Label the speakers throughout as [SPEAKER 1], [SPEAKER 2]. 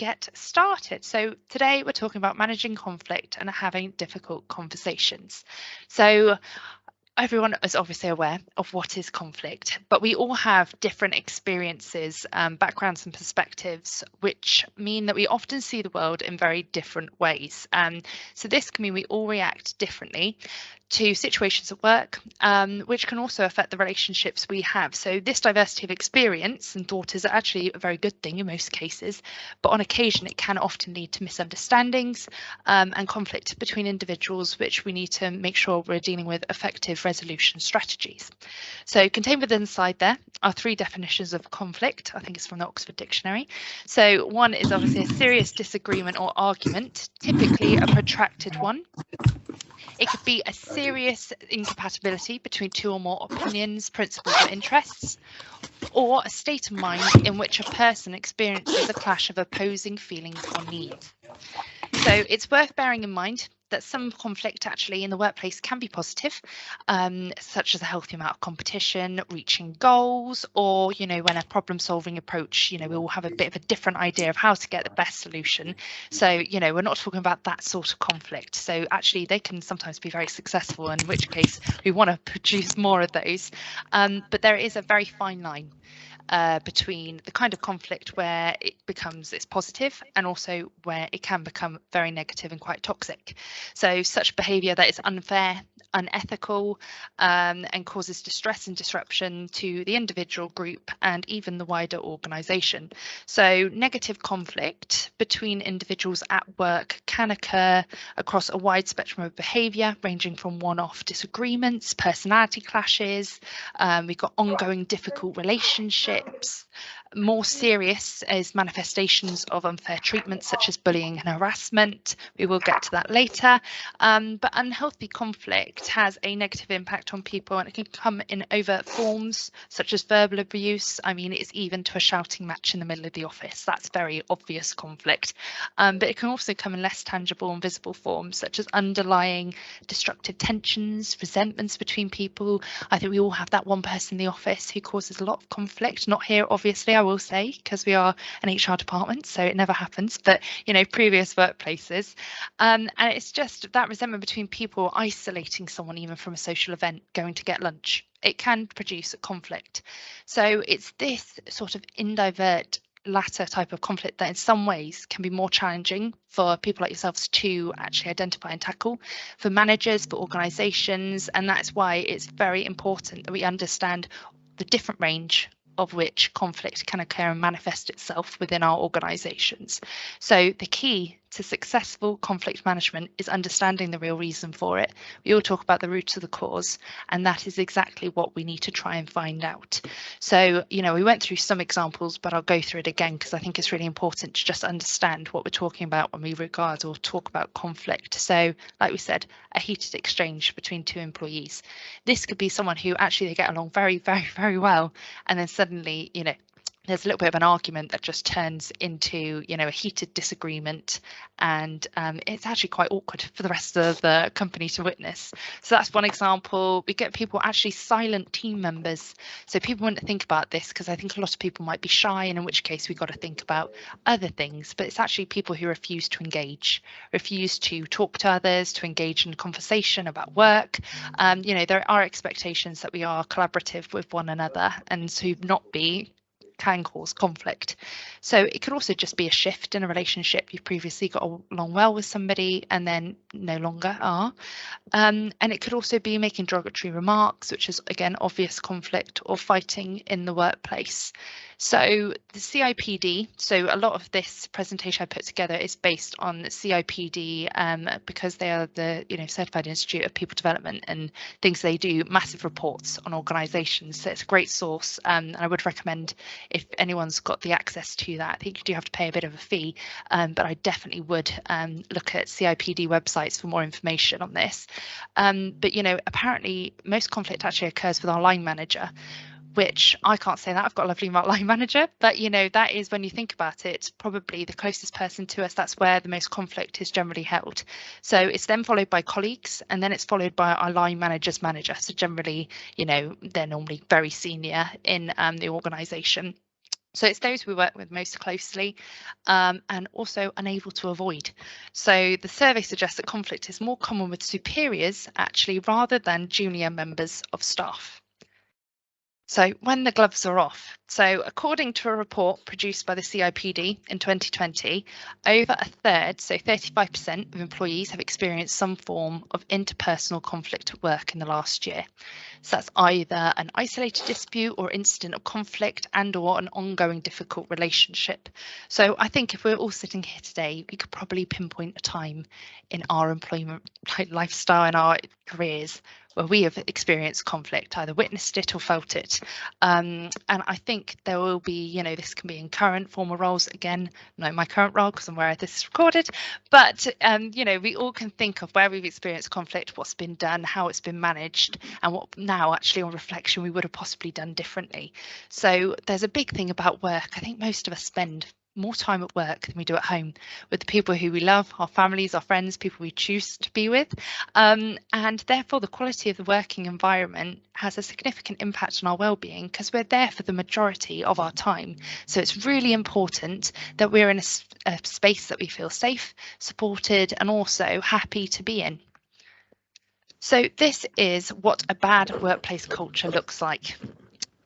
[SPEAKER 1] get started. So today we're talking about managing conflict and having difficult conversations. So everyone is obviously aware of what is conflict, but we all have different experiences, backgrounds and perspectives, which mean that we often see the world in very different ways. So this can mean we all react differently to situations at work, which can also affect the relationships we have. So this diversity of experience and thought is actually a very good thing in most cases, but on occasion it can often lead to misunderstandings and conflict between individuals, which we need to make sure we're dealing with effective resolution strategies. So contained within the slide there are 3 definitions of conflict. I think it's from the Oxford Dictionary. So one is obviously a serious disagreement or argument, typically a protracted one. It could be a serious incompatibility between 2 or more opinions, principles or interests, or a state of mind in which a person experiences a clash of opposing feelings or needs. So it's worth bearing in mind that some conflict actually in the workplace can be positive, such as a healthy amount of competition, reaching goals, or, when a problem solving approach, we all have a bit of a different idea of how to get the best solution. So, we're not talking about that sort of conflict. So actually they can sometimes be very successful, in which case we want to produce more of those. But there is a very fine line between the kind of conflict where it's positive and also where it can become very negative and quite toxic. So such behaviour that is unfair, unethical, and causes distress and disruption to the individual, group and even the wider organisation. So negative conflict between individuals at work can occur across a wide spectrum of behaviour, ranging from one-off disagreements, personality clashes, we've got ongoing difficult relationships. More serious is manifestations of unfair treatment, such as bullying and harassment. We will get to that later. But unhealthy conflict has a negative impact on people, and it can come in overt forms, such as verbal abuse. I mean, it's even to a shouting match in the middle of the office. That's very obvious conflict. But it can also come in less tangible and visible forms, such as underlying destructive tensions, resentments between people. I think we all have that one person in the office who causes a lot of conflict. Not here, obviously, I will say, because we are an HR department, so it never happens, but previous workplaces, and it's just that resentment between people, isolating someone even from a social event, going to get lunch. It can produce a conflict. So it's this sort of indivert latter type of conflict that in some ways can be more challenging for people like yourselves to actually identify and tackle, for managers, for organisations, and that's why it's very important that we understand the different range of which conflict can occur and manifest itself within our organisations. So the key to successful conflict management is understanding the real reason for it. We all talk about the root of the cause, and that is exactly what we need to try and find out. So, we went through some examples, but I'll go through it again because I think it's really important to just understand what we're talking about when we regard or talk about conflict. So, like we said, a heated exchange between 2 employees. This could be someone who actually they get along very, very, very well, and then suddenly, there's a little bit of an argument that just turns into, a heated disagreement, and it's actually quite awkward for the rest of the company to witness. So that's one example. We get people actually silent team members. So people wouldn't think about this because I think a lot of people might be shy, and in which case we've got to think about other things. But it's actually people who refuse to engage, refuse to talk to others, to engage in conversation about work. There are expectations that we are collaborative with one another, and to not be can cause conflict. So it could also just be a shift in a relationship. You've previously got along well with somebody and then no longer are. And it could also be making derogatory remarks, which is again obvious conflict, or fighting in the workplace. So the CIPD, so a lot of this presentation I put together is based on the CIPD because they are the Certified Institute of People Development, and things they do massive reports on organisations. So it's a great source, and I would recommend if anyone's got the access to that. I think you do have to pay a bit of a fee, but I definitely would look at CIPD websites for more information on this. But apparently most conflict actually occurs with our line manager, which I can't say that. I've got a lovely line manager, but that is, when you think about it, probably the closest person to us. That's where the most conflict is generally held. So it's then followed by colleagues, and then it's followed by our line manager's manager. So generally, they're normally very senior in the organisation. So it's those we work with most closely, and also unable to avoid. So the survey suggests that conflict is more common with superiors actually rather than junior members of staff. So when the gloves are off. So according to a report produced by the CIPD in 2020, over a third, so 35% of employees have experienced some form of interpersonal conflict at work in the last year. So that's either an isolated dispute or incident of conflict and or an ongoing difficult relationship. So I think if we're all sitting here today, we could probably pinpoint a time in our employment lifestyle and our careers where we have experienced conflict, either witnessed it or felt it. And I think there will be, this can be in current former roles, again, not my current role because I'm where this is recorded, but, we all can think of where we've experienced conflict, what's been done, how it's been managed, and what now actually on reflection we would have possibly done differently. So there's a big thing about work. I think most of us spend more time at work than we do at home with the people who we love, our families, our friends, people we choose to be with. And therefore the quality of the working environment has a significant impact on our well-being because we're there for the majority of our time. So it's really important that we're in a space that we feel safe, supported, and also happy to be in. So this is what a bad workplace culture looks like.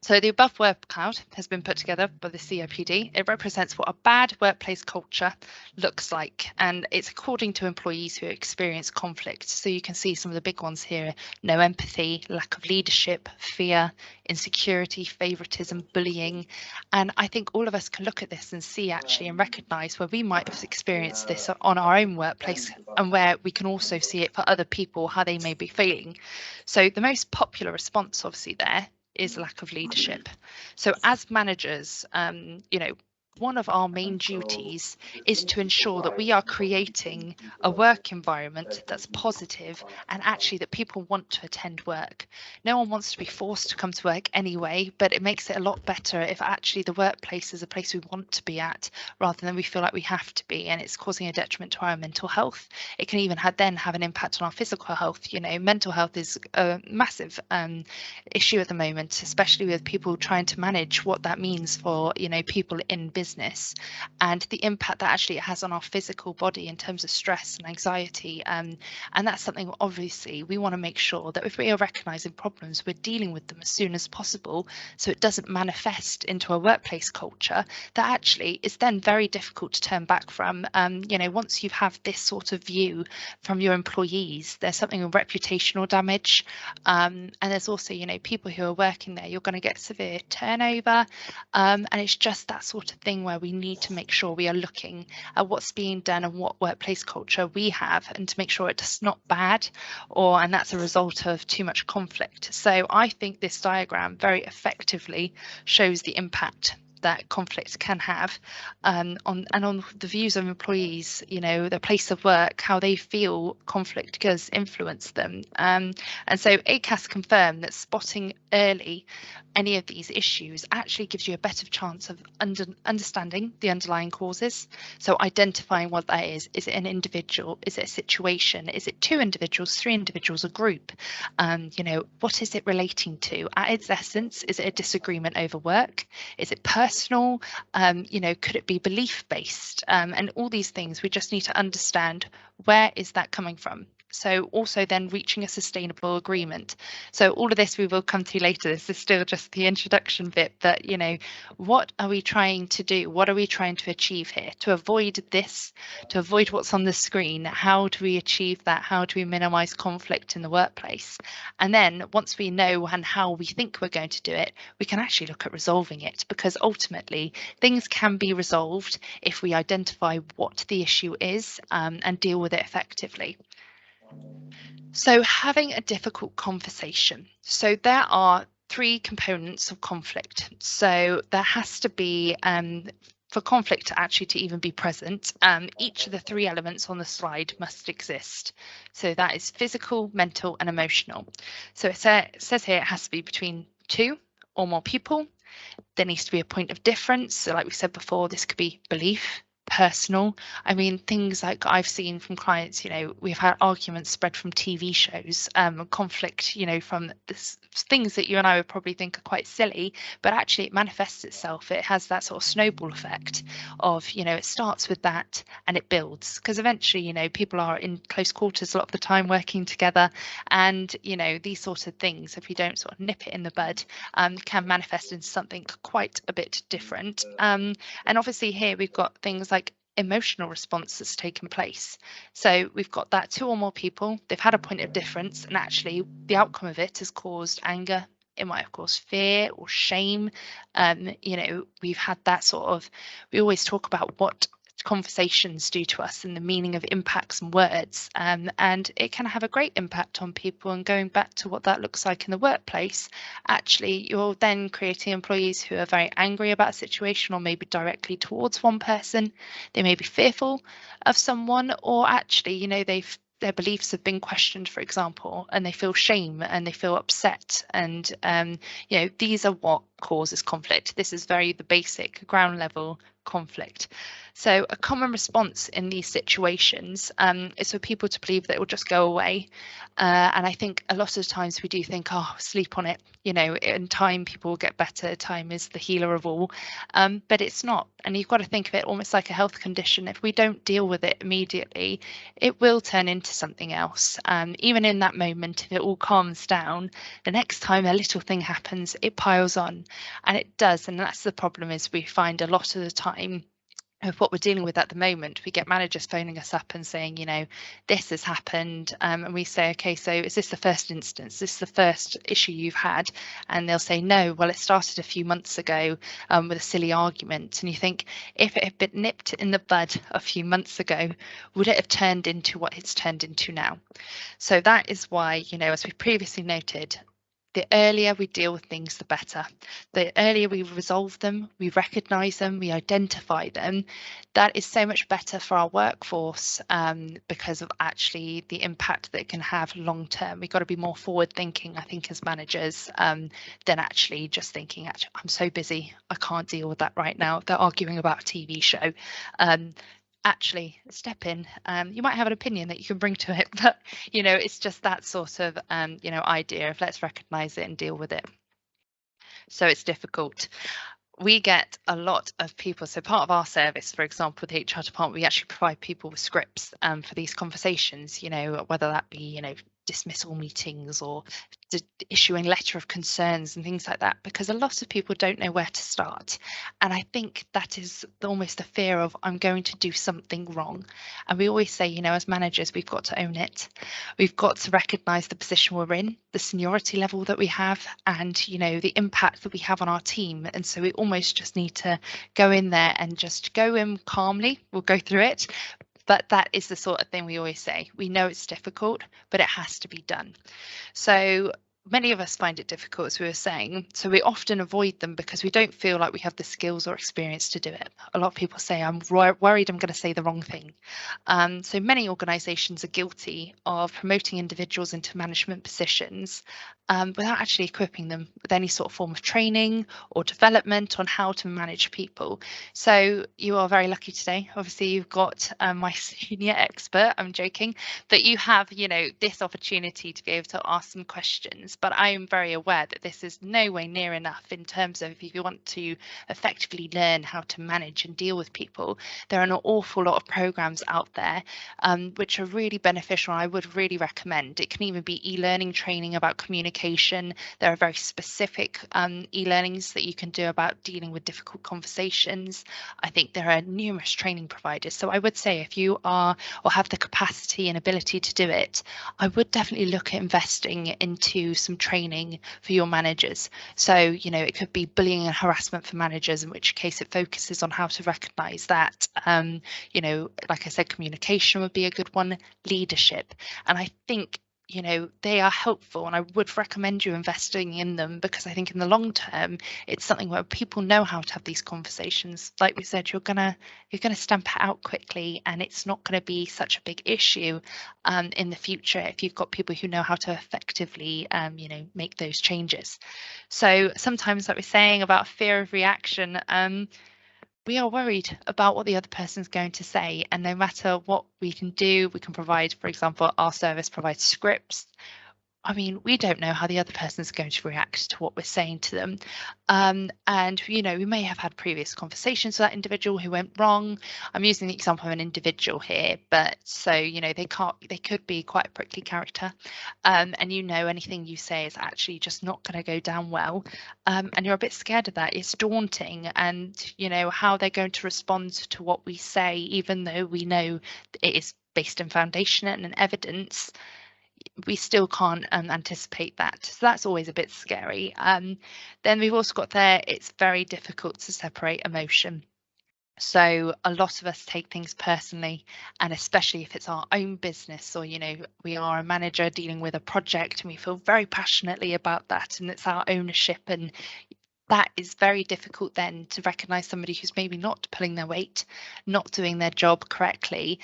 [SPEAKER 1] So the above word cloud has been put together by the CIPD. It represents what a bad workplace culture looks like, and it's according to employees who experience conflict. So you can see some of the big ones here: no empathy, lack of leadership, fear, insecurity, favoritism, bullying. And I think all of us can look at this and see actually and recognise where we might have experienced this on our own workplace, and where we can also see it for other people, how they may be feeling. So the most popular response obviously there is lack of leadership. So as managers, one of our main duties is to ensure that we are creating a work environment that's positive and actually that people want to attend work. No one wants to be forced to come to work anyway, but it makes it a lot better if actually the workplace is a place we want to be at rather than we feel like we have to be, and it's causing a detriment to our mental health. It can even have an impact on our physical health. Mental health is a massive issue at the moment, especially with people trying to manage what that means for people in business, and the impact that actually it has on our physical body in terms of stress and anxiety, and that's something obviously we want to make sure that if we are recognizing problems, we're dealing with them as soon as possible so it doesn't manifest into a workplace culture that actually is then very difficult to turn back from. Once you have this sort of view from your employees, there's something of reputational damage, and there's also people who are working there, you're going to get severe turnover, and it's just that sort of thing where we need to make sure we are looking at what's being done and what workplace culture we have, and to make sure it's not bad and that's a result of too much conflict. So I think this diagram very effectively shows the impact that conflict can have on the views of employees, their place of work, how they feel conflict does influence them. And so ACAS confirmed that spotting early any of these issues actually gives you a better chance of understanding the underlying causes. So identifying what that is it an individual? Is it a situation? Is it two individuals, three individuals, a group? What is it relating to? At its essence, is it a disagreement over work? Is it personal? Could it be belief-based? And all these things, we just need to understand where is that coming from. So also then reaching a sustainable agreement. So all of this we will come to later. This is still just the introduction bit, but what are we trying to do? What are we trying to achieve here? To avoid this, to avoid what's on the screen, how do we achieve that? How do we minimize conflict in the workplace? And then once we know and how we think we're going to do it, we can actually look at resolving it, because ultimately things can be resolved if we identify what the issue is and deal with it effectively. So having a difficult conversation. So there are three components of conflict. So there has to be, for conflict actually to even be present, each of the three elements on the slide must exist. So that is physical, mental, and emotional. So it says here it has to be between two or more people. There needs to be a point of difference. So like we said before, this could be belief, personal. I mean, things like I've seen from clients, we've had arguments spread from TV shows, conflict, from this, things that you and I would probably think are quite silly, but actually it manifests itself. It has that sort of snowball effect of, it starts with that and it builds, because eventually, people are in close quarters a lot of the time working together, and, these sort of things, if you don't sort of nip it in the bud, can manifest into something quite a bit different. And obviously here we've got things like emotional response that's taken place. So we've got that 2 or more people, they've had a point of difference, and actually the outcome of it has caused anger. It might have caused fear or shame. We've had that sort of, we always talk about what conversations do to us and the meaning of impacts and words, and it can have a great impact on people. And going back to what that looks like in the workplace, actually you're then creating employees who are very angry about a situation, or maybe directly towards one person. They may be fearful of someone, or actually their beliefs have been questioned, for example, and they feel shame and they feel upset. And these are what causes conflict. This is the basic ground level conflict. So a common response in these situations is for people to believe that it will just go away. And I think a lot of times we do think, oh, sleep on it, in time people will get better. Time is the healer of all. But it's not. And you've got to think of it almost like a health condition. If we don't deal with it immediately, it will turn into something else. Even in that moment, if it all calms down, the next time a little thing happens, it piles on. And it does. And that's the problem, is we find a lot of the time of what we're dealing with at the moment, we get managers phoning us up and saying, this has happened, and we say, okay, so is this the first instance? Is this the first issue you've had? And they'll say, no, well, it started a few months ago with a silly argument. And you think, if it had been nipped in the bud a few months ago, would it have turned into what it's turned into now? So that is why, as we previously noted, the earlier we deal with things, the better. The earlier we resolve them, we recognise them, we identify them, that is so much better for our workforce, because of actually the impact that it can have long term. We've got to be more forward thinking, I think, as managers, than actually just thinking, actually, I'm so busy, I can't deal with that right now. They're arguing about a TV show. Actually step in. You might have an opinion that you can bring to it, but it's just that sort of idea of let's recognize it and deal with it. So it's difficult. We get a lot of people, so part of our service, for example, the HR department, we actually provide people with scripts for these conversations, whether that be dismissal meetings or issuing letter of concerns and things like that, because a lot of people don't know where to start. And I think that is almost the fear of, I'm going to do something wrong. And we always say, as managers, we've got to own it. We've got to recognise the position we're in, the seniority level that we have, and the impact that we have on our team. And so we almost just need to go in there and just go in calmly. We'll go through it. But that is the sort of thing we always say. We know it's difficult, but it has to be done. So many of us find it difficult, as we were saying, so we often avoid them because we don't feel like we have the skills or experience to do it. A lot of people say, I'm worried I'm going to say the wrong thing. So many organisations are guilty of promoting individuals into management positions without actually equipping them with any sort of form of training or development on how to manage people. So you are very lucky today. Obviously, you've got my senior expert, I'm joking, that you have, this opportunity to be able to ask some questions. But I am very aware that this is no way near enough in terms of, if you want to effectively learn how to manage and deal with people, there are an awful lot of programs out there which are really beneficial. I would really recommend. It can even be e-learning training about communication. There are very specific e-learnings that you can do about dealing with difficult conversations. I think there are numerous training providers. So I would say, if you are or have the capacity and ability to do it, I would definitely look at investing into some training for your managers. So, it could be bullying and harassment for managers, in which case it focuses on how to recognise that. Like I said, communication would be a good one, leadership. And I think they are helpful, and I would recommend you investing in them, because I think in the long term it's something where people know how to have these conversations. Like we said, you're gonna stamp it out quickly, and it's not going to be such a big issue in the future if you've got people who know how to effectively make those changes. So sometimes, like we're saying about fear of reaction, we are worried about what the other person's going to say, and no matter what we can do, we can provide, for example, our service provides scripts. I mean, we don't know how the other person's going to react to what we're saying to them. And, you know, we may have had previous conversations with that individual who went wrong. I'm using the example of an individual here, but so, you know, they could be quite a prickly character. And, you know, anything you say is actually just not going to go down well. And you're a bit scared of that. It's daunting. And, you know, how they're going to respond to what we say, even though we know it is based in foundation and evidence, we still can't anticipate that. So that's always a bit scary. Then we've also got there, it's very difficult to separate emotion. So a lot of us take things personally, and especially if it's our own business, or, you know, we are a manager dealing with a project and we feel very passionately about that and it's our ownership, and that is very difficult then to recognize somebody who's maybe not pulling their weight, not doing their job correctly.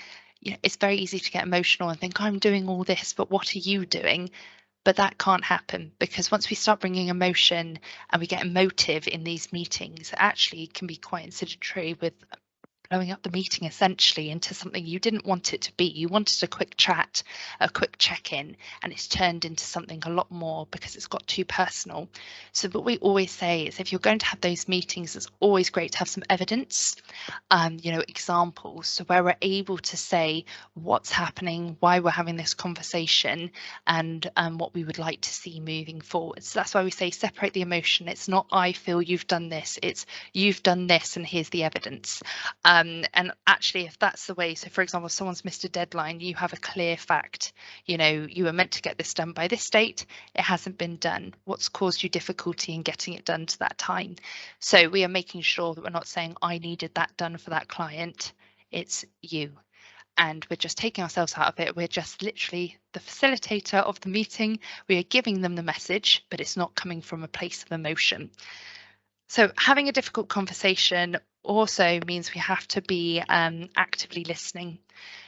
[SPEAKER 1] You know, it's very easy to get emotional and think, I'm doing all this, but what are you doing? But that can't happen, because once we start bringing emotion and we get emotive in these meetings, it actually can be quite incidentary with blowing up the meeting essentially into something you didn't want it to be. You wanted a quick chat, a quick check-in, and it's turned into something a lot more because it's got too personal. So what we always say is, if you're going to have those meetings, it's always great to have some evidence, you know, examples, so where we're able to say what's happening, why we're having this conversation, and what we would like to see moving forward. So that's why we say separate the emotion. It's not I feel you've done this, it's you've done this and here's the evidence. And actually, if that's the way, so for example, if someone's missed a deadline, you have a clear fact, you know, you were meant to get this done by this date, it hasn't been done. What's caused you difficulty in getting it done to that time? So we are making sure that we're not saying I needed that done for that client, it's you. And we're just taking ourselves out of it. We're just literally the facilitator of the meeting. We are giving them the message, but it's not coming from a place of emotion. So having a difficult conversation also means we have to be actively listening.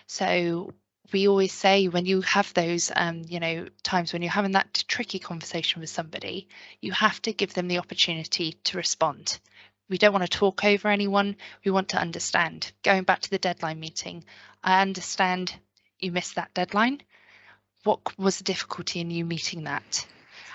[SPEAKER 1] So we always say, when you have those, you know, times when you're having that tricky conversation with somebody, you have to give them the opportunity to respond. We don't want to talk over anyone. We want to understand. Going back to the deadline meeting, I understand you missed that deadline. What was the difficulty in you meeting that?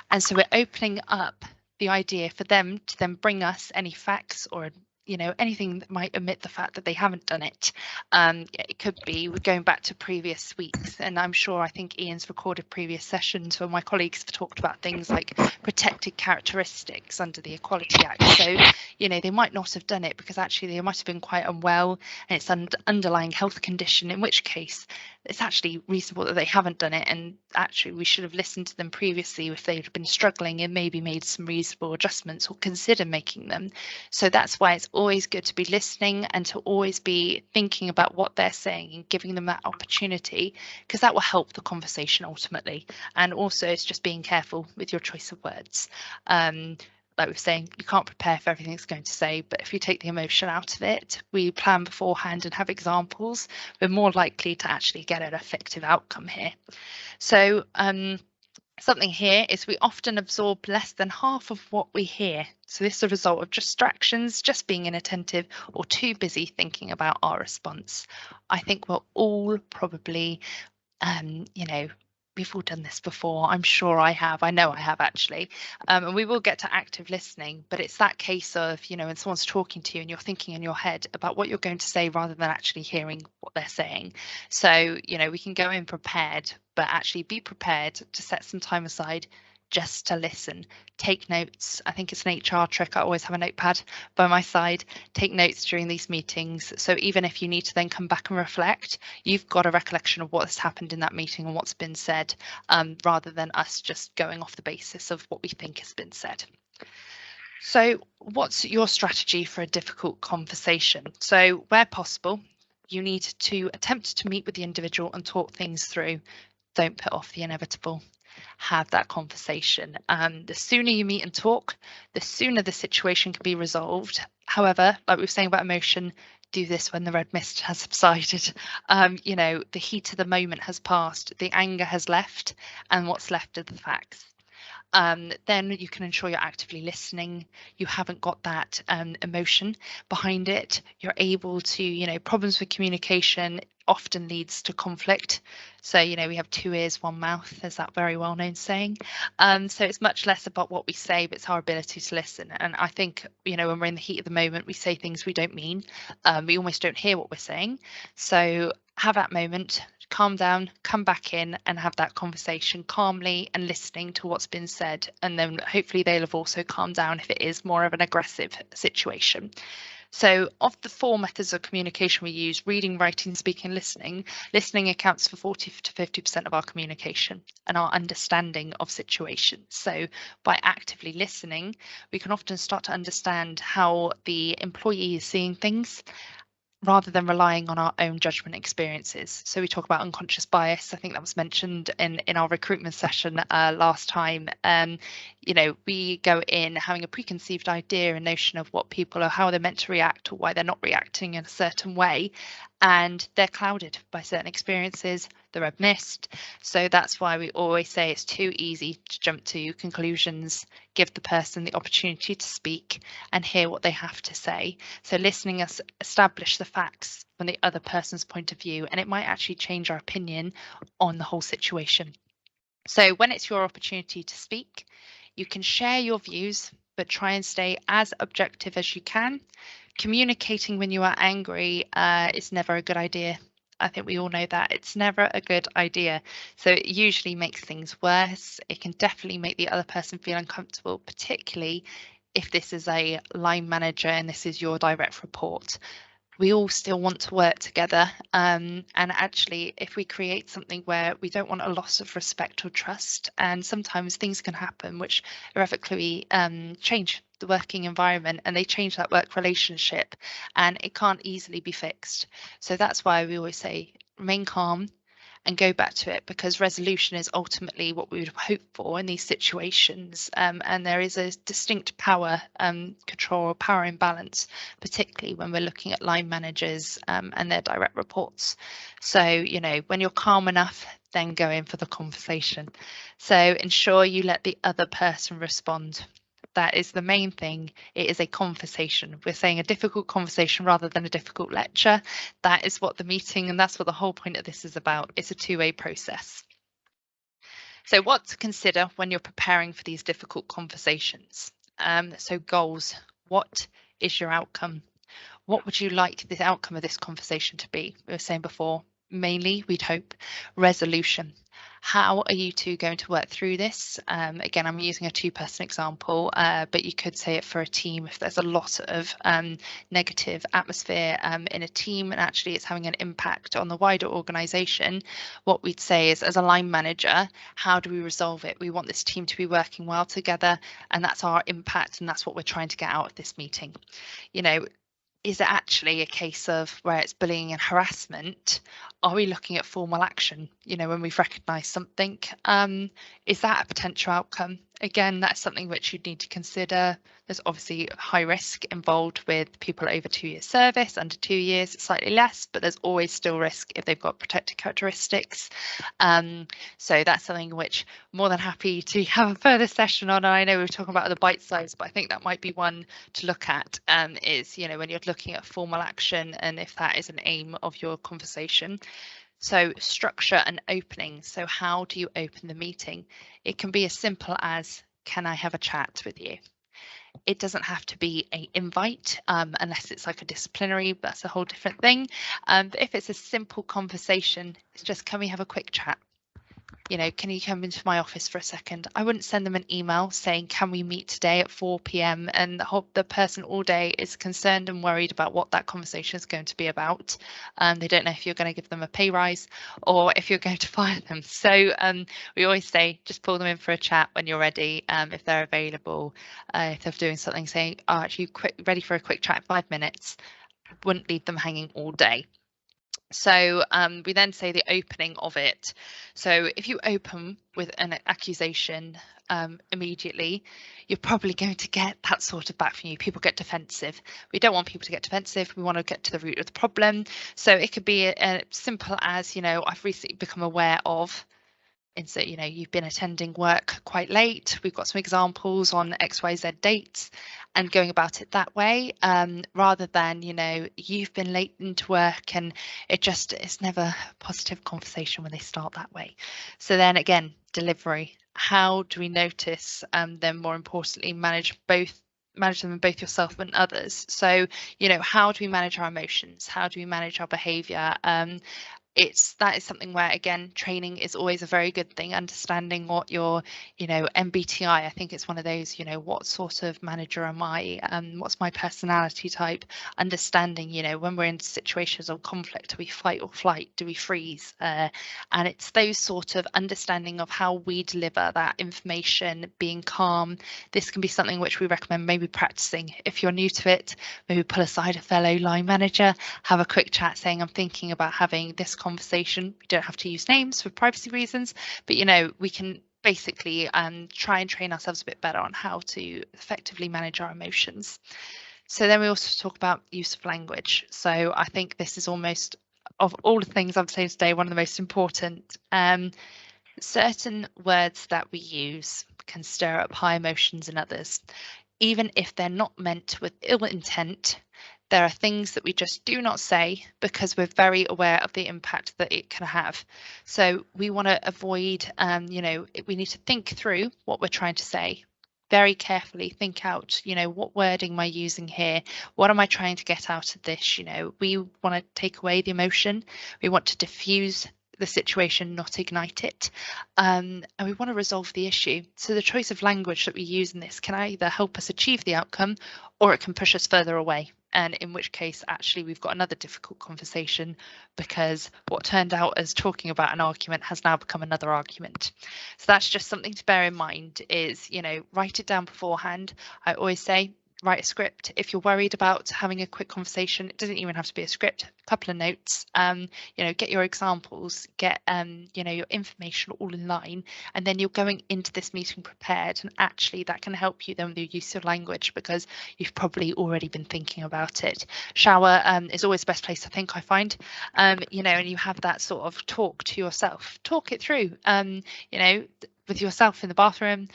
[SPEAKER 1] And so we're opening up the idea for them to then bring us any facts, or, you know, anything that might omit the fact that they haven't done it. It could be, we're going back to previous weeks, and I'm sure, I think Ian's recorded previous sessions where my colleagues have talked about things like protected characteristics under the Equality Act. So, you know, they might not have done it because actually they might have been quite unwell and it's an underlying health condition, in which case it's actually reasonable that they haven't done it, and actually we should have listened to them previously if they'd been struggling and maybe made some reasonable adjustments or consider making them. So that's why it's always good to be listening and to always be thinking about what they're saying and giving them that opportunity, because that will help the conversation ultimately. And also, it's just being careful with your choice of words. Like we were saying, you can't prepare for everything it's going to say, but if you take the emotion out of it, we plan beforehand and have examples, we're more likely to actually get an effective outcome here. So something here is we often absorb less than half of what we hear. So this is a result of distractions, just being inattentive, or too busy thinking about our response. I think we're all probably, you know, we've all done this before. I'm sure I have. I know I have, actually. And we will get to active listening, but it's that case of, you know, when someone's talking to you and you're thinking in your head about what you're going to say rather than actually hearing what they're saying. So, you know, we can go in prepared, but actually be prepared to set some time aside just to listen. Take notes. I think it's an HR trick. I always have a notepad by my side. Take notes during these meetings. So even if you need to then come back and reflect, you've got a recollection of what's happened in that meeting and what's been said, rather than us just going off the basis of what we think has been said. So what's your strategy for a difficult conversation? So where possible, you need to attempt to meet with the individual and talk things through. Don't put off the inevitable. Have that conversation. The sooner you meet and talk, the sooner the situation can be resolved. However, like we were saying about emotion, do this when the red mist has subsided. You know, the heat of the moment has passed, the anger has left, and what's left are the facts. then you can ensure you're actively listening. You haven't got that emotion behind it. You're able to, problems with communication often leads to conflict. So, we have 2 ears, 1 mouth, there's that very well-known saying. So it's much less about what we say, but it's our ability to listen. And I think, when we're in the heat of the moment, we say things we don't mean. We almost don't hear what we're saying. So have that moment, calm down, come back in and have that conversation calmly and listening to what's been said. And then hopefully they'll have also calmed down if it is more of an aggressive situation. So of the 4 methods of communication we use, reading, writing, speaking, listening accounts for 40 to 50% of our communication and our understanding of situations. So by actively listening, we can often start to understand how the employee is seeing things, rather than relying on our own judgment experiences. So we talk about unconscious bias. I think that was mentioned in our recruitment session last time. We go in having a preconceived idea and notion of what people are, how they're meant to react or why they're not reacting in a certain way. And they're clouded by certain experiences, the red mist. So that's why we always say it's too easy to jump to conclusions. Give the person the opportunity to speak and hear what they have to say. So listening us establish the facts from the other person's point of view, and it might actually change our opinion on the whole situation. So when it's your opportunity to speak, you can share your views, but try and stay as objective as you can. Communicating when you are angry is never a good idea. I think we all know that it's never a good idea. So it usually makes things worse. It can definitely make the other person feel uncomfortable, particularly if this is a line manager and this is your direct report. We all still want to work together. And actually, if we create something where we don't want a loss of respect or trust, and sometimes things can happen which irrevocably change the working environment and they change that work relationship, and it can't easily be fixed. So that's why we always say remain calm and go back to it, because resolution is ultimately what we would hope for in these situations. And there is a distinct power control or power imbalance, particularly when we're looking at line managers and their direct reports. So, when you're calm enough, then go in for the conversation. So ensure you let the other person respond. That is the main thing. It is a conversation. We're saying a difficult conversation rather than a difficult lecture. That is what the meeting, and that's what the whole point of this is about. It's a two-way process. So what to consider when you're preparing for these difficult conversations? So goals. What is your outcome? What would you like the outcome of this conversation to be? We were saying before, mainly we'd hope resolution. How are you two going to work through this? Again, I'm using a 2-person example, but you could say it for a team if there's a lot of negative atmosphere in a team and actually it's having an impact on the wider organisation. What we'd say is, as a line manager, how do we resolve it? We want this team to be working well together, and that's our impact, and that's what we're trying to get out of this meeting. Is it actually a case of where it's bullying and harassment? Are we looking at formal action? When we've recognised something, is that a potential outcome? Again, that's something which you'd need to consider. There's obviously high risk involved with people over 2 years service. Under 2 years, it's slightly less, but there's always still risk if they've got protected characteristics. So that's something which more than happy to have a further session on. And I know we were talking about the bite size, but I think that might be one to look at, is, when you're looking at formal action and if that is an aim of your conversation. So structure and opening. So how do you open the meeting? It can be as simple as, can I have a chat with you? It doesn't have to be an invite unless it's like a disciplinary, that's a whole different thing. But if it's a simple conversation, it's just, can we have a quick chat? Can you come into my office for a second? I wouldn't send them an email saying, can we meet today at 4 p.m? And the person all day is concerned and worried about what that conversation is going to be about. They don't know if you're going to give them a pay rise or if you're going to fire them. So we always say, just pull them in for a chat when you're ready, if they're available. If they're doing something, saying, actually ready for a quick chat in 5 minutes. Wouldn't leave them hanging all day. So we then say the opening of it. So if you open with an accusation immediately, you're probably going to get that sort of back from you. People get defensive. We don't want people to get defensive. We want to get to the root of the problem. So it could be as simple as, I've recently become aware of insert, you know, you've been attending work quite late. We've got some examples on XYZ dates, and going about it that way, rather than, you know, you've been late into work, and it's never a positive conversation when they start that way. So then again, delivery. How do we notice, then more importantly, manage them in both yourself and others? So, you know, how do we manage our emotions? How do we manage our behavior? That is something where, again, training is always a very good thing. Understanding what your, you know, MBTI, I think it's one of those, you know, what sort of manager am I? What's my personality type? Understanding, you know, when we're in situations of conflict, do we fight or flight? Do we freeze? And it's those sort of understanding of how we deliver that information, being calm. This can be something which we recommend maybe practicing. If you're new to it, maybe pull aside a fellow line manager, have a quick chat saying, I'm thinking about having this conversation. We don't have to use names for privacy reasons, but, you know, we can basically try and train ourselves a bit better on how to effectively manage our emotions. So then we also talk about use of language. So I think this is almost, of all the things I'm saying today, one of the most important. Certain words that we use can stir up high emotions in others. Even if they're not meant with ill intent, there are things that we just do not say because we're very aware of the impact that it can have. So we want to avoid, you know, we need to think through what we're trying to say very carefully. Think out, you know, what wording am I using here? What am I trying to get out of this? You know, we want to take away the emotion. We want to diffuse the situation, not ignite it, and we want to resolve the issue. So the choice of language that we use in this can either help us achieve the outcome, or it can push us further away, and in which case actually we've got another difficult conversation, because what turned out as talking about an argument has now become another argument. So that's just something to bear in mind, is, you know, write it down beforehand. I always say, write a script. If you're worried about having a quick conversation, it doesn't even have to be a script, a couple of notes, you know, get your examples, get you know, your information all in line, and then you're going into this meeting prepared, and actually that can help you then with your use of language, because you've probably already been thinking about it. Shower is always the best place, I think, I find, you know, and you have that sort of talk to yourself, talk it through, you know, with yourself in the bathroom,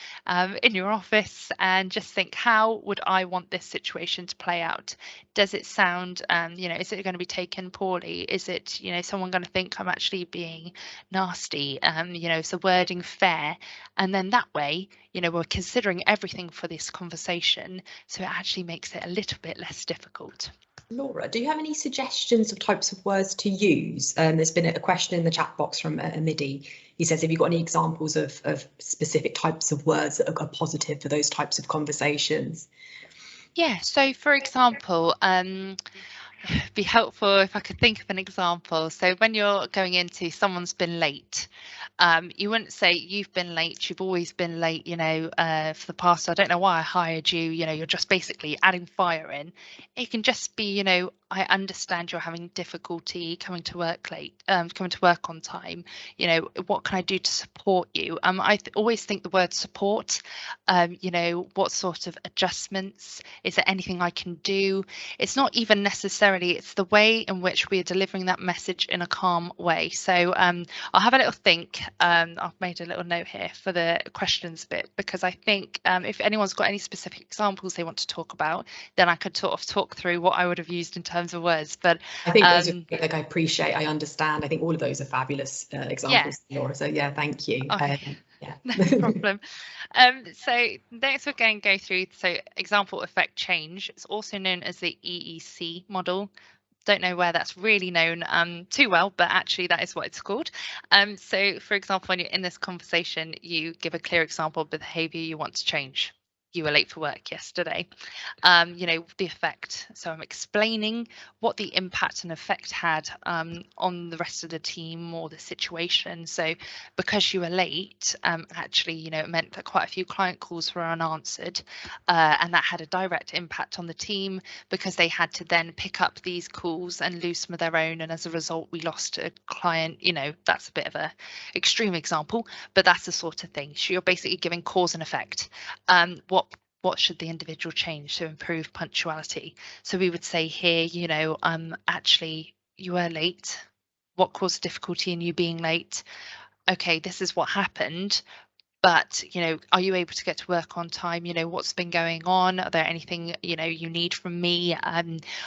[SPEAKER 1] in your office, and just think, how would I want this situation to play out? Does it sound, you know, is it going to be taken poorly? Is it, you know, someone going to think I'm actually being nasty? You know, is the wording fair? And then that way, you know, we're considering everything for this conversation, so it actually makes it a little bit less difficult.
[SPEAKER 2] Laura, do you have any suggestions of types of words to use? There's been a question in the chat box from Midi. He says, have you got any examples of specific types of words that are positive for those types of conversations?
[SPEAKER 1] Yeah, so for example, be helpful if I could think of an example. So when you're going into someone's been late, you wouldn't say you've been late, you've always been late, you know, for the past, I don't know why I hired you, you know, you're just basically adding fire in. It can just be, you know, I understand you're having difficulty coming to work late, coming to work on time. You know, what can I do to support you? I always think the word support, you know, what sort of adjustments, is there anything I can do? It's not even necessarily, it's the way in which we are delivering that message in a calm way. So I'll have a little think. I've made a little note here for the questions bit, because I think if anyone's got any specific examples they want to talk about, then I could sort of talk through what I would have used in terms of words. But
[SPEAKER 2] I think those are, like, I appreciate, I understand. I think all of those are fabulous examples, yeah. Laura. So yeah, thank you.
[SPEAKER 1] Okay. Yeah, no problem. So next we're going to go through, so example effect change. It's also known as the EEC model. Don't know where that's really known too well, but actually that is what it's called. So for example, when you're in this conversation, you give a clear example of the behavior you want to change. You were late for work yesterday, you know, the effect. So I'm explaining what the impact and effect had on the rest of the team or the situation. So because you were late, actually, you know, it meant that quite a few client calls were unanswered, and that had a direct impact on the team, because they had to then pick up these calls and lose some of their own, and as a result we lost a client. You know, that's a bit of a extreme example, but that's the sort of thing. So you're basically giving cause and effect. What should the individual change to improve punctuality? So we would say here, you know, actually you were late. What caused difficulty in you being late? okay, this is what happened. But, are you able to get to work on time? What's been going on? Are there anything, you need from me? I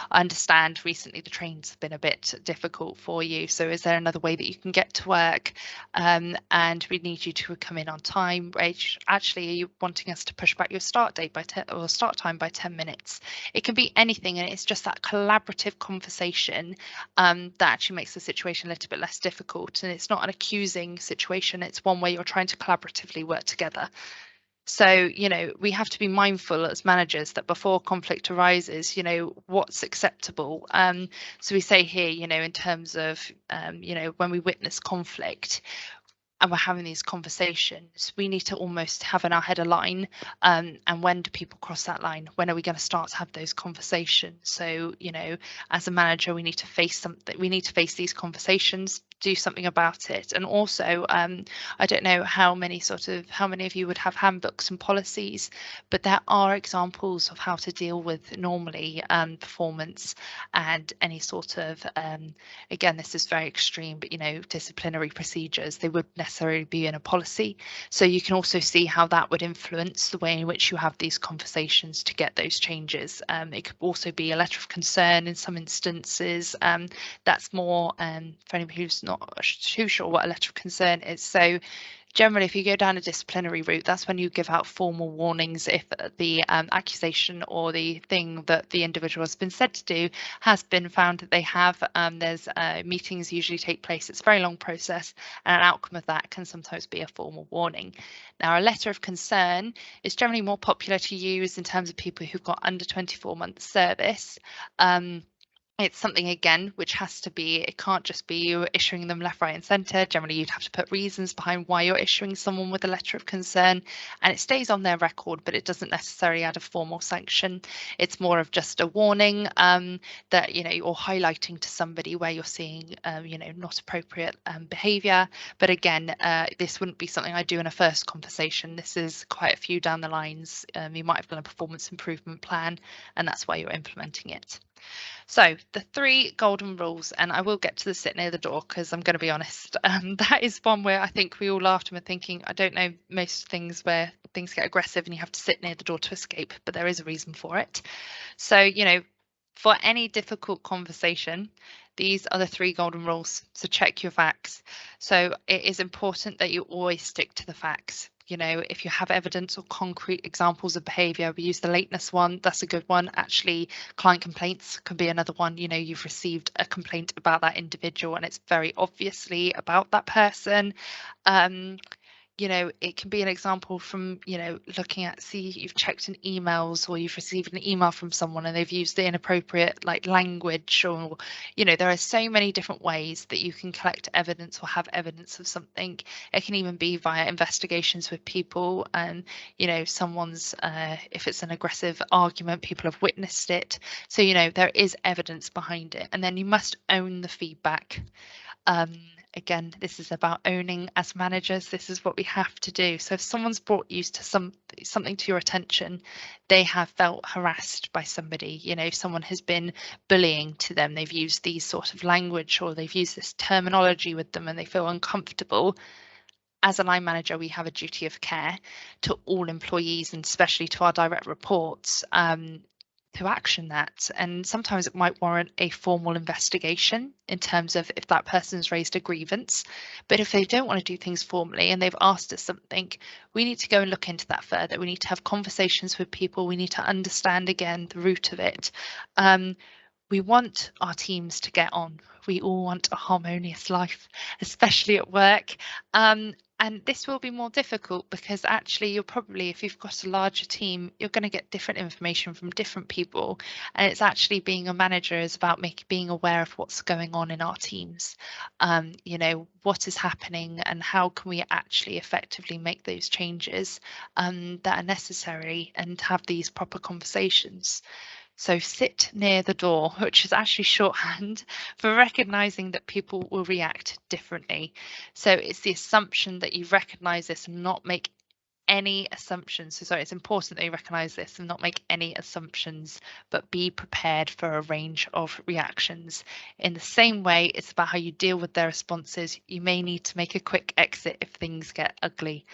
[SPEAKER 1] understand recently the trains have been a bit difficult for you. So is there another way that you can get to work? And we need you to come in on time. Rach, actually, are you wanting us to push back your start date by 10 or start time by 10 minutes? It can be anything. And it's just that collaborative conversation that actually makes the situation a little bit less difficult. And it's not an accusing situation. It's one where you're trying to collaboratively work together. So, we have to be mindful as managers that before conflict arises, what's acceptable. So we say here, in terms of, when we witness conflict, and we're having these conversations, we need to almost have in our head a line. And when do people cross that line? When are we going to start to have those conversations? So, as a manager, we need to face something. We need to face these conversations, do something about it. And also, I don't know how many of you would have handbooks and policies, but there are examples of how to deal with normally performance and any sort of, again, this is very extreme, but disciplinary procedures. They would necessarily be in a policy. So you can also see how that would influence the way in which you have these conversations to get those changes. It could also be a letter of concern in some instances. That's more for anybody who's not too sure what a letter of concern is. So generally, if you go down a disciplinary route, that's when you give out formal warnings if the accusation or the thing that the individual has been said to do has been found that they have. There's meetings usually take place. It's a very long process, and an outcome of that can sometimes be a formal warning. Now, a letter of concern is generally more popular to use in terms of people who've got under 24 months service. It's something, again, which has to be, it can't just be you issuing them left, right and centre. Generally, you'd have to put reasons behind why you're issuing someone with a letter of concern, and it stays on their record, but it doesn't necessarily add a formal sanction. It's more of just a warning that, you're highlighting to somebody where you're seeing, not appropriate behaviour. But again, this wouldn't be something I do in a first conversation. This is quite a few down the lines. You might have done a performance improvement plan, and that's why you're implementing it. So the 3 golden rules, and I will get to the sit near the door because I'm going to be honest, that is one where I think we all laughed and were thinking, I don't know most things where things get aggressive and you have to sit near the door to escape, but there is a reason for it. So, for any difficult conversation, these are the 3 golden rules. So check your facts. So it is important that you always stick to the facts. If you have evidence or concrete examples of behaviour, we use the lateness one. That's a good one. Actually, client complaints can be another one. You've received a complaint about that individual and it's very obviously about that person. It can be an example from, looking at, see, you've checked in emails or you've received an email from someone and they've used the inappropriate language, or, there are so many different ways that you can collect evidence or have evidence of something. It can even be via investigations with people and, someone's, if it's an aggressive argument, people have witnessed it. So, there is evidence behind it, and then you must own the feedback. Again, this is about owning as managers. This is what we have to do. So if someone's brought you to something to your attention, they have felt harassed by somebody, someone has been bullying to them, they've used these sort of language or they've used this terminology with them and they feel uncomfortable. As a line manager, we have a duty of care to all employees and especially to our direct reports, to action that. And sometimes it might warrant a formal investigation in terms of if that person's raised a grievance. But if they don't want to do things formally and they've asked us something, we need to go and look into that further. We need to have conversations with people. We need to understand, again, the root of it. We want our teams to get on. We all want a harmonious life, especially at work. And this will be more difficult because actually you're probably, if you've got a larger team, you're going to get different information from different people. And it's actually, being a manager is about being aware of what's going on in our teams. What is happening and how can we actually effectively make those changes that are necessary and have these proper conversations. So sit near the door, which is actually shorthand for recognizing that people will react differently. So it's the assumption that you recognize this and not make any assumptions. So sorry, it's important that you recognise this and not make any assumptions, but be prepared for a range of reactions. In the same way, it's about how you deal with their responses. You may need to make a quick exit if things get ugly.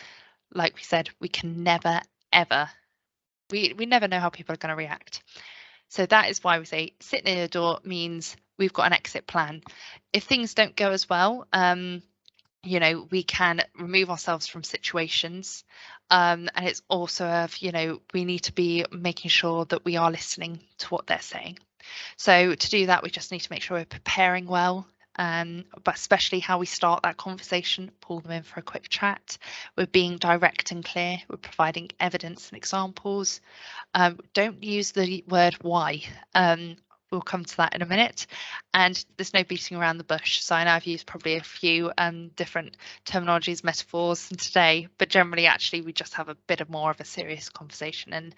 [SPEAKER 1] Like we said, we can never, ever, we never know how people are going to react. So that is why we say sitting in the door means we've got an exit plan. If things don't go as well, you know, we can remove ourselves from situations. And it's also of, you know, we need to be making sure that we are listening to what they're saying. So to do that, we just need to make sure we're preparing well, but especially how we start that conversation, pull them in for a quick chat. We're being direct and clear. We're providing evidence and examples. Don't use the word why. We'll come to that in a minute. And there's no beating around the bush. So I know I've used probably a few different terminologies, metaphors today, but generally actually we just have a bit of more of a serious conversation and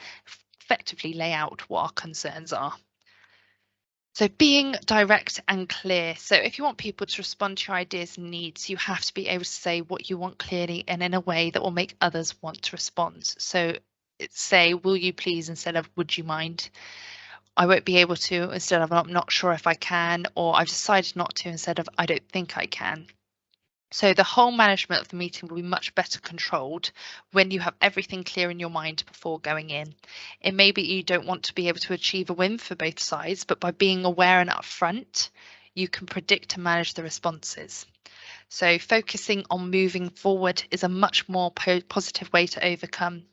[SPEAKER 1] effectively lay out what our concerns are. So being direct and clear. So if you want people to respond to your ideas and needs, you have to be able to say what you want clearly and in a way that will make others want to respond. So say, will you please, instead of would you mind? I won't be able to, instead of I'm not sure if I can, or I've decided not to, instead of I don't think I can. So the whole management of the meeting will be much better controlled when you have everything clear in your mind before going in. It may be you don't want to be able to achieve a win for both sides, but by being aware and upfront, you can predict and manage the responses. So focusing on moving forward is a much more positive way to overcome.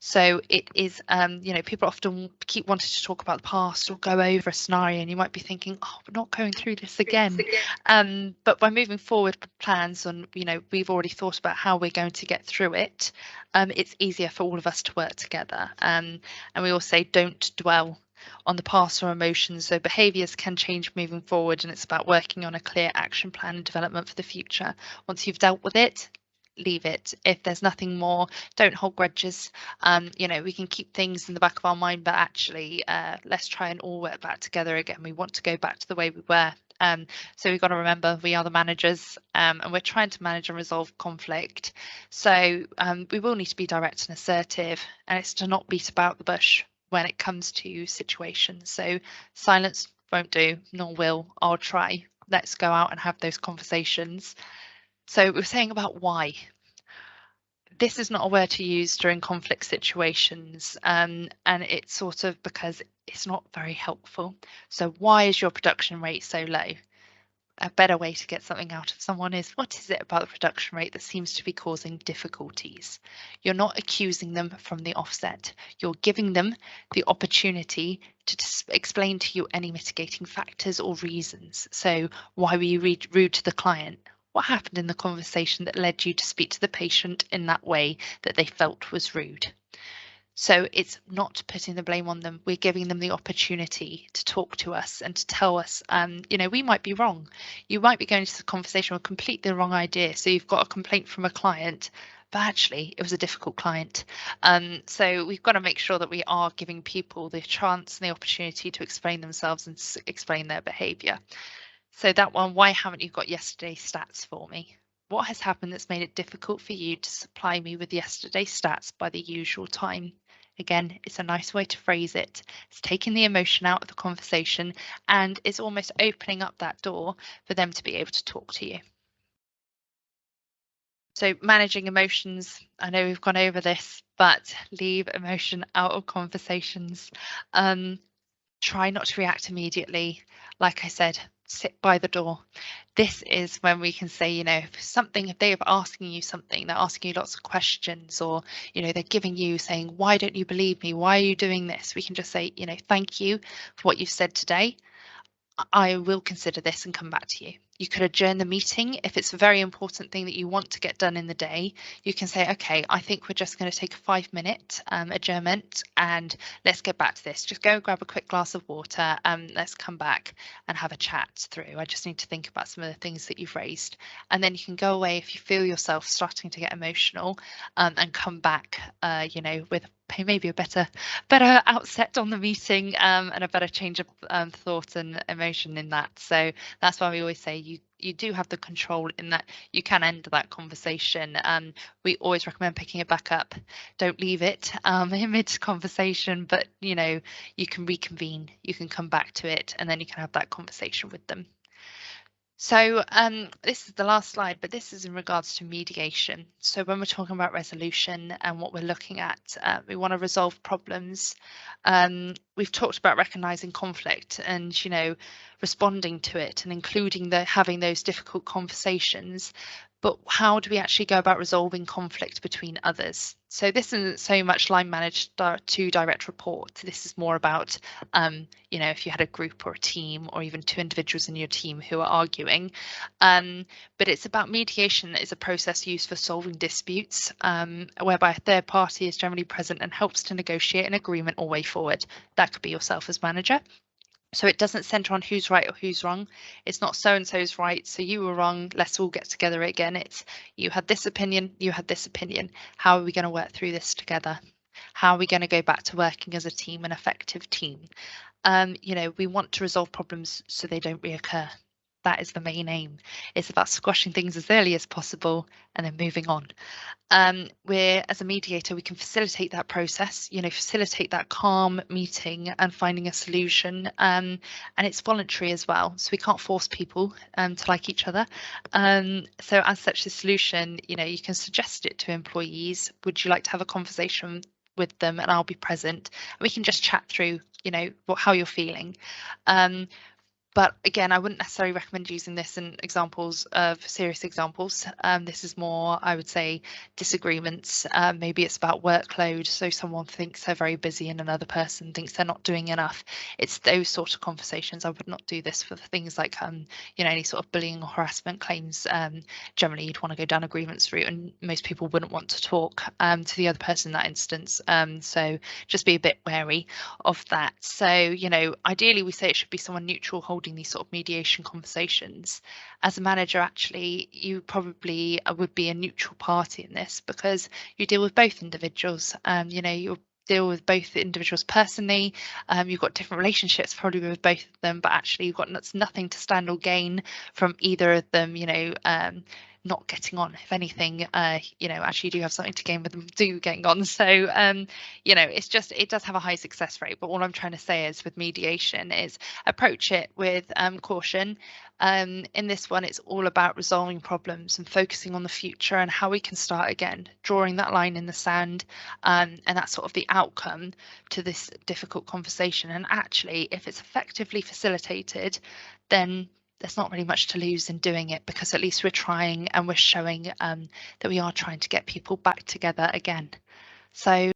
[SPEAKER 1] So it is, you know, people often keep wanting to talk about the past or go over a scenario, and you might be thinking, oh, we're not going through this again. But by moving forward with plans on, you know, we've already thought about how we're going to get through it, it's easier for all of us to work together. And we all say, don't dwell on the past or emotions. So behaviours can change moving forward, and it's about working on a clear action plan and development for the future. Once you've dealt with it, leave it. If there's nothing more, don't hold grudges. You know, we can keep things in the back of our mind, but actually let's try and all work back together again. We want to go back to the way we were. So we've got to remember we are the managers, and we're trying to manage and resolve conflict. So we will need to be direct and assertive, and it's to not beat about the bush when it comes to situations. So silence won't do, nor will. I'll try. Let's go out and have those conversations. So we're saying about why. This is not a word to use during conflict situations, and it's sort of because it's not very helpful. So why is your production rate so low? A better way to get something out of someone is, what is it about the production rate that seems to be causing difficulties? You're not accusing them from the offset. You're giving them the opportunity to explain to you any mitigating factors or reasons. So why were you rude to the client? What happened in the conversation that led you to speak to the patient in that way that they felt was rude? So it's not putting the blame on them. We're giving them the opportunity to talk to us and to tell us, you know, we might be wrong. You might be going into the conversation with completely the wrong idea. So you've got a complaint from a client, but actually it was a difficult client. So we've got to make sure that we are giving people the chance and the opportunity to explain themselves and explain their behaviour. So that one, why haven't you got yesterday's stats for me? What has happened that's made it difficult for you to supply me with yesterday's stats by the usual time? Again, it's a nice way to phrase it. It's taking the emotion out of the conversation, and it's almost opening up that door for them to be able to talk to you. So managing emotions, I know we've gone over this, but leave emotion out of conversations. Try not to react immediately. Like I said, sit by the door. This is when we can say, you know, if they're asking you something, they're asking you lots of questions, or, you know, they're giving you saying, why don't you believe me? Why are you doing this? We can just say, you know, thank you for what you've said today. I will consider this and come back to you. You could adjourn the meeting if it's a very important thing that you want to get done in the day. You can say, okay, I think we're just going to take a 5-minute adjournment and let's get back to this. Just go grab a quick glass of water and let's come back and have a chat through. I just need to think about some of the things that you've raised. And then you can go away if you feel yourself starting to get emotional and come back, you know, with maybe a better outset on the meeting and a better change of thought and emotion in that. So that's why we always say you you do have the control in that you can end that conversation. We always recommend picking it back up. Don't leave it in mid conversation, but you know, you can reconvene, you can come back to it, and then you can have that conversation with them. So this is the last slide, but this is in regards to mediation. So when we're talking about resolution and what we're looking at, we want to resolve problems. We've talked about recognizing conflict and, you know, responding to it and including having those difficult conversations. But how do we actually go about resolving conflict between others? So this isn't so much line managed to direct report. This is more about, you know, if you had a group or a team or even two individuals in your team who are arguing. But it's about mediation is a process used for solving disputes, whereby a third party is generally present and helps to negotiate an agreement or way forward. That could be yourself as manager. So it doesn't center on who's right or who's wrong. It's not so and so's right, so you were wrong, let's all get together again. It's you had this opinion, you had this opinion. How are we going to work through this together? How are we going to go back to working as a team, an effective team? You know, we want to resolve problems so they don't reoccur. That is the main aim. It's about squashing things as early as possible and then moving on. Where as a mediator, we can facilitate that process, you know, facilitate that calm meeting and finding a solution. And it's voluntary as well. So we can't force people to like each other. So as such, the solution, you know, you can suggest it to employees. Would you like to have a conversation with them and I'll be present? And we can just chat through, you know, how you're feeling. But again, I wouldn't necessarily recommend using this in examples of serious examples. This is more, I would say, disagreements. Maybe it's about workload. So someone thinks they're very busy and another person thinks they're not doing enough. It's those sort of conversations. I would not do this for things like, you know, any sort of bullying or harassment claims. Generally, you'd want to go down a grievance route, and most people wouldn't want to talk to the other person in that instance. So just be a bit wary of that. So, you know, ideally, we say it should be someone neutral holding these sort of mediation conversations. As a manager, actually, you probably would be a neutral party in this because you deal with both individuals. You know, you deal with both individuals personally. You've got different relationships probably with both of them, but actually you've got nothing to stand or gain from either of them, you know, not getting on. If anything, you know, actually you do have something to gain with them getting on. So, you know, it's just, it does have a high success rate. But all I'm trying to say is with mediation is approach it with caution. In this one, it's all about resolving problems and focusing on the future and how we can start again, drawing that line in the sand. And that's sort of the outcome to this difficult conversation. And actually, if it's effectively facilitated, then there's not really much to lose in doing it, because at least we're trying and we're showing that we are trying to get people back together again. So